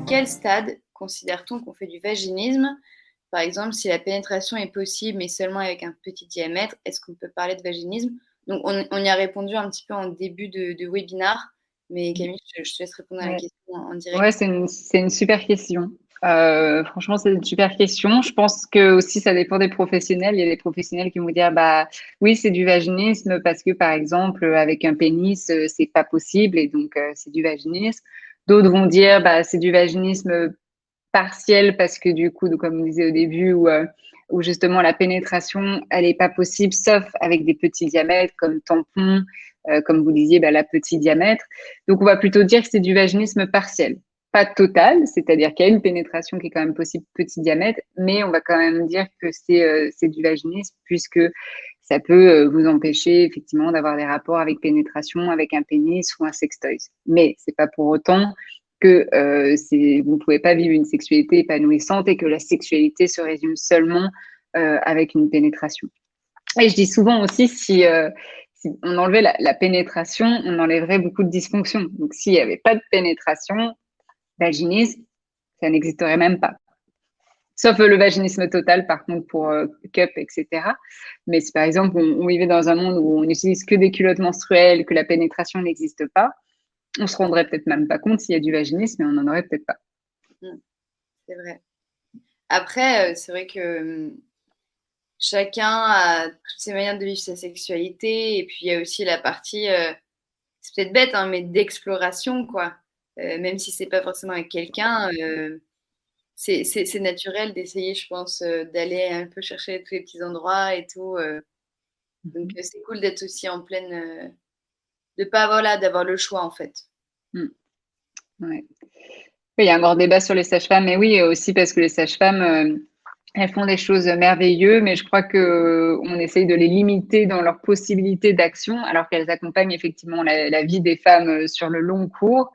quel stade considère-t-on qu'on fait du vaginisme? Par exemple, si la pénétration est possible, mais seulement avec un petit diamètre, est-ce qu'on peut parler de vaginisme? Donc, on y a répondu un petit peu en début de webinaire, mais Camille, je te laisse répondre à la Ouais. question en direct. Ouais, c'est une super question. Franchement, c'est une super question. Je pense que aussi ça dépend des professionnels. Il y a des professionnels qui vont dire, bah oui, c'est du vaginisme parce que par exemple avec un pénis, c'est pas possible et donc c'est du vaginisme. D'autres vont dire, bah c'est du vaginisme partiel parce que du coup, comme on disait au début, où justement la pénétration, elle est pas possible sauf avec des petits diamètres comme tampons, comme vous disiez, bah, la petit diamètre. Donc on va plutôt dire que c'est du vaginisme partiel. Pas total, c'est-à-dire qu'il y a une pénétration qui est quand même possible petit diamètre, mais on va quand même dire que c'est du vaginisme puisque ça peut vous empêcher effectivement d'avoir des rapports avec pénétration, avec un pénis ou un sextoy. Mais c'est pas pour autant que vous ne pouvez pas vivre une sexualité épanouissante et que la sexualité se résume seulement avec une pénétration. Et je dis souvent aussi, si on enlevait la pénétration, on enlèverait beaucoup de dysfonctions. Donc, s'il n'y avait pas de pénétration, vaginisme, ça n'existerait même pas. Sauf le vaginisme total, par contre, pour cup, etc. Mais si, par exemple, on vivait dans un monde où on n'utilise que des culottes menstruelles, que la pénétration n'existe pas, on se rendrait peut-être même pas compte s'il y a du vaginisme, mais on n'en aurait peut-être pas. C'est vrai. Après, c'est vrai que chacun a toutes ses manières de vivre sa sexualité. Et puis, il y a aussi la partie, c'est peut-être bête, hein, mais d'exploration, quoi. Même si c'est pas forcément avec quelqu'un, c'est naturel d'essayer, je pense, d'aller un peu chercher tous les petits endroits et tout. Donc, c'est cool d'être aussi en pleine, de pas, voilà, d'avoir le choix, en fait. Mmh. Ouais. Oui, il y a un grand débat sur les sages-femmes, mais oui, aussi parce que les sages-femmes, elles font des choses merveilleuses, mais je crois que on essaye de les limiter dans leurs possibilités d'action, alors qu'elles accompagnent effectivement la vie des femmes sur le long cours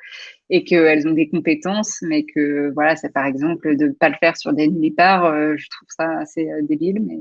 et qu'elles ont des compétences, mais que voilà, c'est par exemple de ne pas le faire sur des nullipares, je trouve ça assez débile, mais